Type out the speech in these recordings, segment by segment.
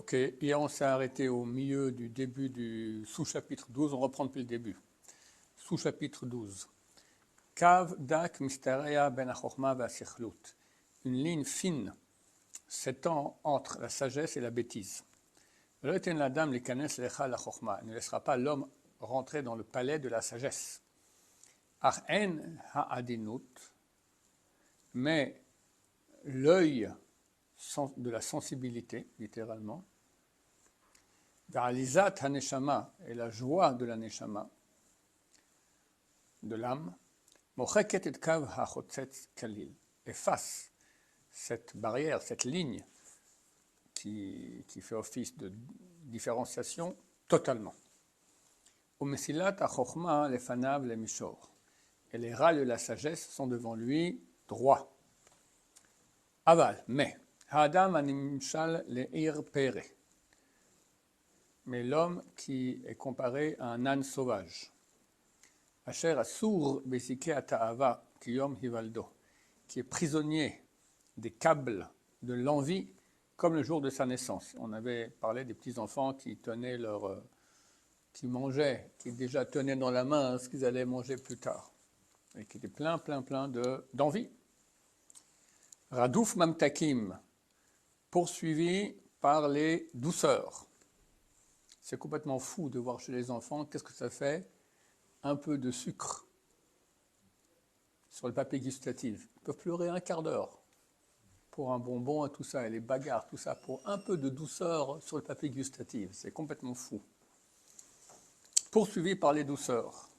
Ok, hier on s'est arrêté au milieu du début du sous-chapitre 12, on reprend depuis le début. Sous-chapitre 12. Kav dak misteria ben achokma v'asichlut. Une ligne fine s'étend entre la sagesse et la bêtise. Ne laissera pas l'homme rentrer dans le palais de la sagesse. Ach en ha'adinut, mais l'œil de la sensibilité, littéralement, V'alizat haneshama, et la joie de la neshama, de l'âme, mocheket et kav hachotzetz kalil, efface cette barrière, cette ligne qui fait office de différenciation totalement. Umesilat hachokma lefanav lemishor, et les rails de la sagesse sont devant lui droits. Aval, mais, ha'adam animshal le'ir pere, mais l'homme qui est comparé à un âne sauvage. Asher asur besike ata'ava kiyom hivaldo, qui est prisonnier des câbles de l'envie comme le jour de sa naissance. On avait parlé des petits-enfants qui tenaient qui mangeaient, qui déjà tenaient dans la main ce qu'ils allaient manger plus tard, et qui étaient plein d'envie. Radouf mamtakim, poursuivi par les douceurs. C'est complètement fou de voir chez les enfants, qu'est-ce que ça fait? Un peu de sucre sur le papier gustatif. Ils peuvent pleurer un quart d'heure pour un bonbon et tout ça, et les bagarres, tout ça, pour un peu de douceur sur le papier gustatif. C'est complètement fou. Poursuivi par les douceurs.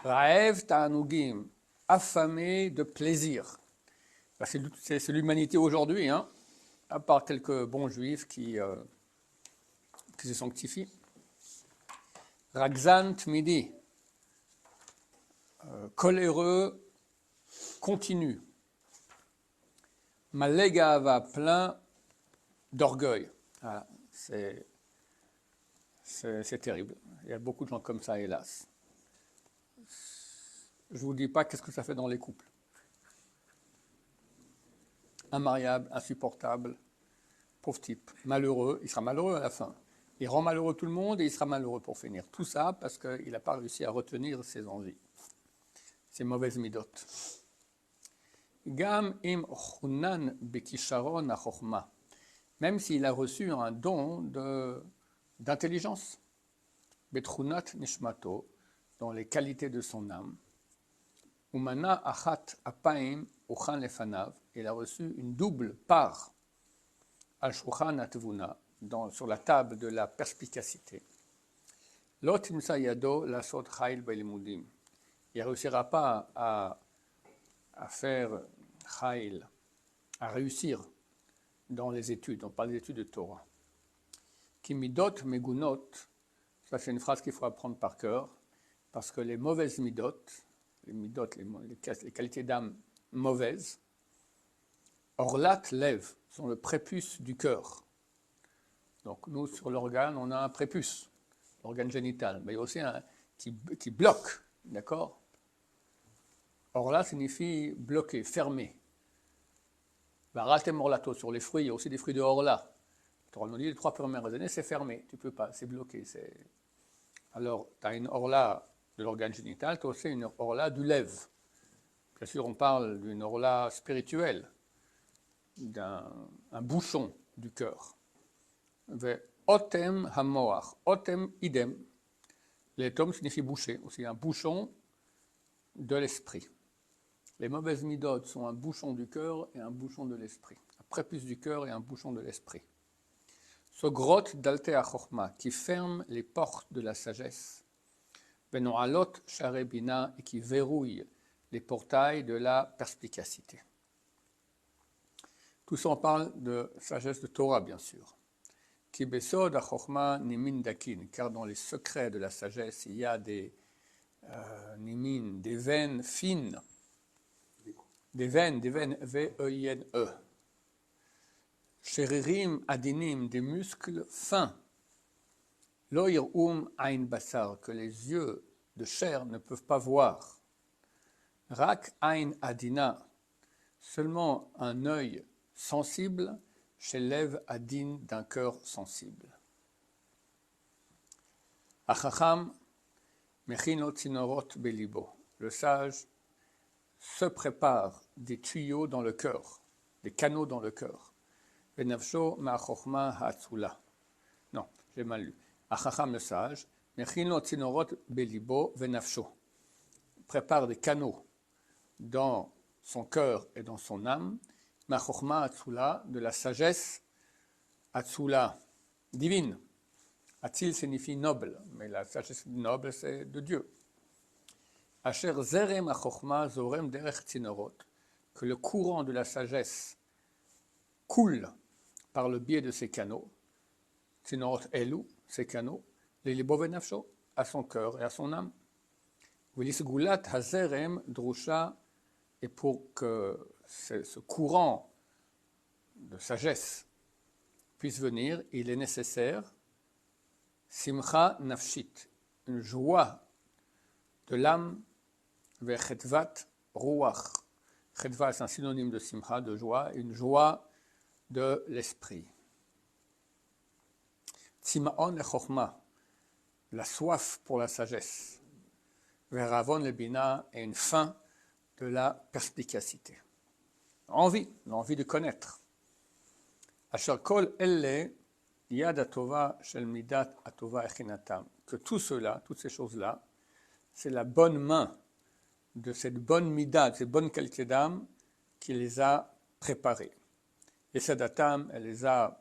Raev ta'anugim, affamé de plaisir. C'est l'humanité aujourd'hui, hein, à part quelques bons juifs qui se sanctifient. Ragzan tmidi, coléreux, continu. Malegava, plein d'orgueil. Voilà, c'est terrible. Il y a beaucoup de gens comme ça, hélas. Je ne vous dis pas qu'est-ce que ça fait dans les couples. Immariable, insupportable, pauvre type, malheureux, il sera malheureux à la fin. Il rend malheureux tout le monde et il sera malheureux pour finir. Tout ça parce qu'il n'a pas réussi à retenir ses envies, ses mauvaises midotes. Gam im chunan bekisharon achokma, même s'il a reçu un don d'intelligence, betrunat nishmato, dans les qualités de son âme, umana achat apaim uchan lefanav, il a reçu une double part al shulchan hatvuna, sur la table de la perspicacité. Lot imsa yado lasot chayil belimudim. Il ne réussira pas à faire chayil, à réussir dans les études. On parle des études de Torah. Kimidot megunot, ça c'est une phrase qu'il faut apprendre par cœur, parce que les mauvaises midot, les qualités d'âme mauvaises, orlat lève, sont le prépuce du cœur. Donc nous, sur l'organe, on a un prépuce, l'organe génital, mais il y a aussi un qui bloque, d'accord? Orla signifie bloquer, fermer. Ratem orlato, sur les fruits, il y a aussi des fruits de orla. On nous dit les 3 premières années, c'est fermé, tu ne peux pas, c'est bloqué. Alors, tu as une orla de l'organe génital, tu as aussi une orla du lèvre. Bien sûr, on parle d'une orla spirituelle, d'un bouchon du cœur. Otem hamoach, otem idem. L'étom signifie boucher, aussi un bouchon de l'esprit. Les mauvaises midotes sont un bouchon du cœur et un bouchon de l'esprit. Un prépuce du cœur et un bouchon de l'esprit. Sogrot dalte achokma, qui ferme les portes de la sagesse. Benoalot sharebina, et qui verrouille les portails de la perspicacité. Tout ça, on parle de sagesse de Torah, bien sûr. Ki besod achokma nimin dakin, car dans les secrets de la sagesse, il y a des nimin, des veines fines, des veines, V-E-I-N-E. Sheririm adinim, des muscles fins. Lo yir'um ayn basar, que les yeux de chair ne peuvent pas voir. Rak ayn adina, seulement un œil sensible, chez l'Ève Adin d'un cœur sensible. Achacham mechino tzinorot belibo. Le sage se prépare des tuyaux dans le cœur, des canaux dans le cœur. Venavsho ma'achokma ha'atzula. Non, j'ai mal lu. Achacham le sage, mechino tzinorot belibo venavsho. Prépare des canaux dans son cœur et dans son âme. Ma'achokma ha'atzula, de la sagesse atzula, divine. Atzil signifie noble, mais la sagesse noble, c'est de Dieu. Asher zerem achokma zorem derech tzinorot, que le courant de la sagesse coule par le biais de ces canaux. Tzinorot elu, ces canaux, les libo venafsho, à son cœur et à son âme. Velisgulat hazerem drusha, et pour que ce courant de sagesse puisse venir, il est nécessaire simcha nafshit, une joie de l'âme, vers chetvat ruach. Chetva, c'est un synonyme de simcha, de joie, une joie de l'esprit. Tzimaon le chokhma, la soif pour la sagesse. Vers avon le bina, et une faim de la perspicacité. L'envie de connaître. Asher kol elle yad atova shel midat atova echinatam, que tout cela, toutes ces choses-là, c'est la bonne main de cette bonne mida, de cette bonne qualité d'âme qui les a préparées. Et Sadatam, elle les a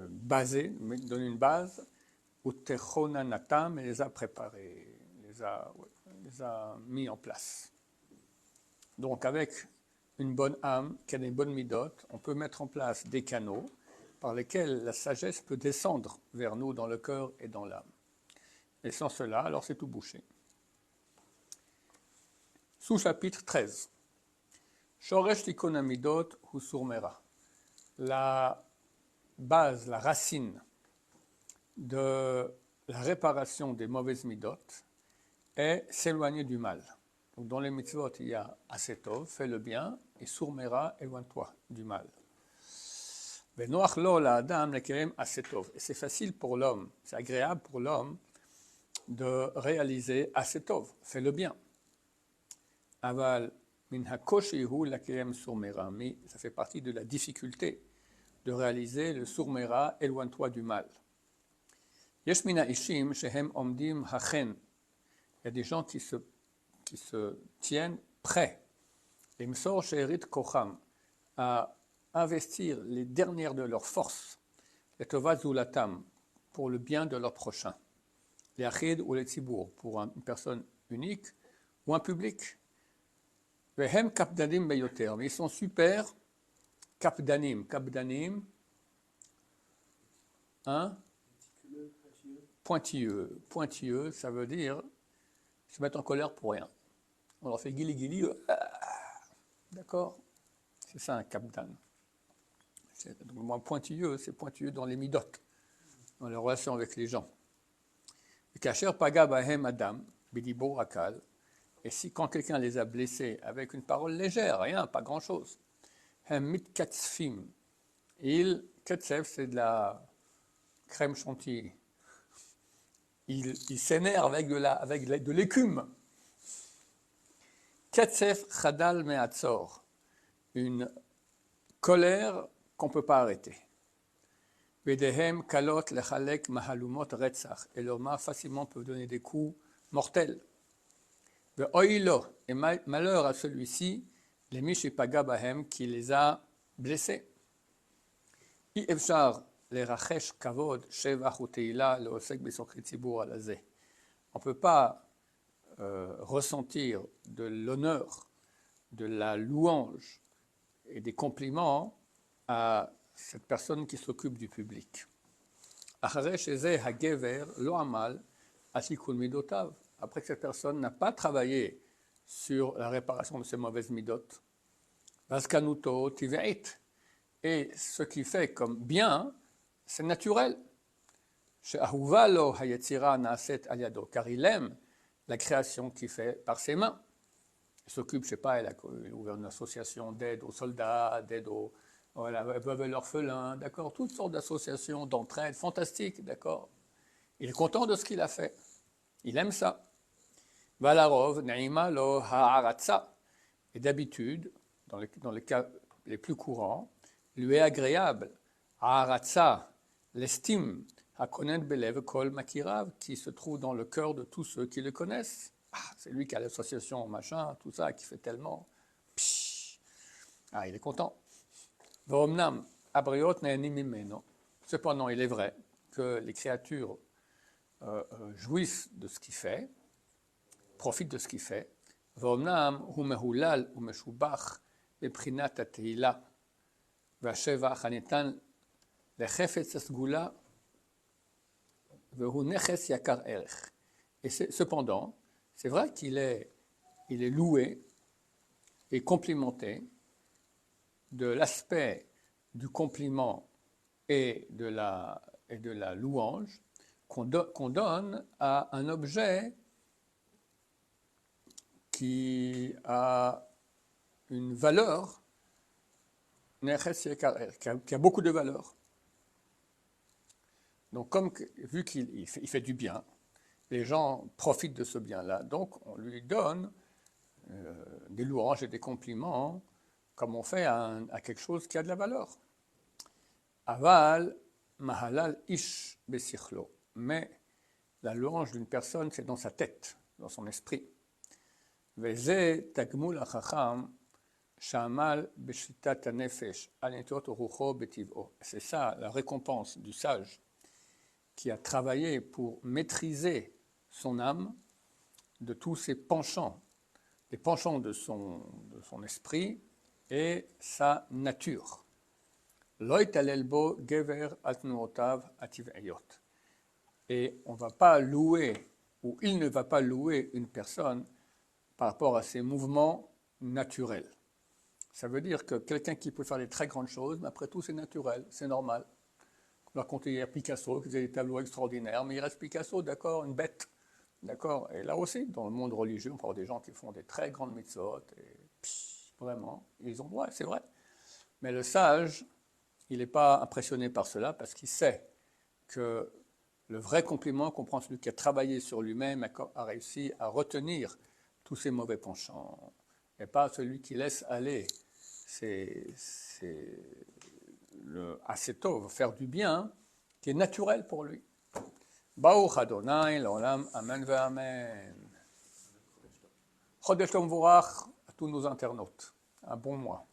basées, donné une base, ou Techonanatam, elle les a préparées, les a mis en place. Donc avec une bonne âme, qui a des bonnes midotes, on peut mettre en place des canaux par lesquels la sagesse peut descendre vers nous dans le cœur et dans l'âme. Et sans cela, alors c'est tout bouché. Sous-chapitre 13. Shoresh tikon amidot hu surmera. La base, la racine de la réparation des mauvaises midot est s'éloigner du mal. Donc dans les mitzvot, il y a asetov, fais le bien, et surmera, éloigne-toi du mal. Venoach lo la adam lekerem asetov. Et c'est facile pour l'homme, c'est agréable pour l'homme de réaliser asetov, fais le bien. Aval min hakoshi hu lakerem surmera, mais ça fait partie de la difficulté de réaliser le surmera, éloigne-toi du mal. Yesh mina ishim shehem omdim hachen. Il y a des gens qui se tiennent prêts, les msor she'erit kocham, à investir les dernières de leurs forces, les tova zulatam, pour le bien de leur prochain, les achid ou les tzibour, pour une personne unique ou un public. Vehem kapdanim beyoter, mais ils sont super kapdanim, hein? Pointilleux, ça veut dire se mettre en colère pour rien. On leur fait guili, d'accord? C'est ça un kapdan. Donc, moi, pointilleux, c'est pointilleux dans les midotes, dans les relations avec les gens. Kacher paga bahem adam, bidibo akal. Et si quand quelqu'un les a blessés avec une parole légère, rien, pas grand-chose, hem mit katzfim, katzef, c'est de la crème chantilly. Il s'énerve avec de l'écume. Katzef chadal me'atzor, une colère qu'on ne peut pas arrêter. Vedehem kalot lechalek mahalumot retzach, et leurs mains facilement peuvent donner des coups mortels. Ve'oilo, et malheur à celui-ci, les mishipaga bahem, qui les a blessés. I efshar les rachesh kavod shevach ou teila le osek besokri tzibur alazeh. On ne peut pas ressentir de l'honneur, de la louange et des compliments à cette personne qui s'occupe du public. Après que cette personne n'a pas travaillé sur la réparation de ses mauvaises midot, et ce qui fait comme bien, c'est naturel. Car il aime la création qu'il fait par ses mains. Il s'occupe, je ne sais pas, il a ouvert une association d'aide aux soldats, d'aide aux voilà, veuve et l'orphelin, d'accord, toutes sortes d'associations, d'entraide, fantastiques, d'accord. Il est content de ce qu'il a fait. Il aime ça. Valarov, Naïma, lo ha'aratsa. Et d'habitude, dans les cas les plus courants, lui est agréable. Ha'aratsa, l'estime, hakonet belev kol makirav, qui se trouve dans le cœur de tous ceux qui le connaissent. Ah, c'est lui qui a l'association, machin, tout ça, qui fait tellement. Psh. Ah, il est content. V'omnam abriot ne'enim mimeno. Cependant, il est vrai que les créatures jouissent de ce qu'il fait, profitent de ce qu'il fait. V'omnam hu mehulal hu meshubach beprinat atehila v'ashevach hanetan lechefetz asgula vehu neches yakar erech. Et cependant, c'est vrai qu'il est loué et complimenté de l'aspect du compliment et de la louange qu'on donne à un objet qui a une valeur, qui a beaucoup de valeur. Donc, vu qu'il fait du bien, les gens profitent de ce bien-là, donc on lui donne des louanges et des compliments comme on fait à quelque chose qui a de la valeur. Aval mahalal ish besichlo. Mais la louange d'une personne, c'est dans sa tête, dans son esprit. Veze tagmul achacham shamal beshitat hanefesh alentot rucho betiv'o. C'est ça la récompense du sage qui a travaillé pour maîtriser son âme de tous ses penchants, les penchants de son esprit et sa nature. Loït alelbo gever atnuotav ativ'ayot. Et on ne va pas louer, ou il ne va pas louer une personne par rapport à ses mouvements naturels. Ça veut dire que quelqu'un qui peut faire des très grandes choses, mais après tout c'est naturel, c'est normal. On va compter hier Picasso qui faisait des tableaux extraordinaires, mais il reste Picasso, d'accord, une bête. D'accord. Et là aussi, dans le monde religieux, on peut avoir des gens qui font des très grandes mitzvot, et vraiment, ils ont droit, c'est vrai. Mais le sage, il n'est pas impressionné par cela parce qu'il sait que le vrai compliment qu'on prend celui qui a travaillé sur lui-même, a réussi à retenir tous ses mauvais penchants, et pas celui qui laisse aller le asetov, faire du bien, qui est naturel pour lui. Baruch Adonai, l'olam, amen ve amen. Chodesh Tov Mvorach à tous nos internautes. Un bon mois.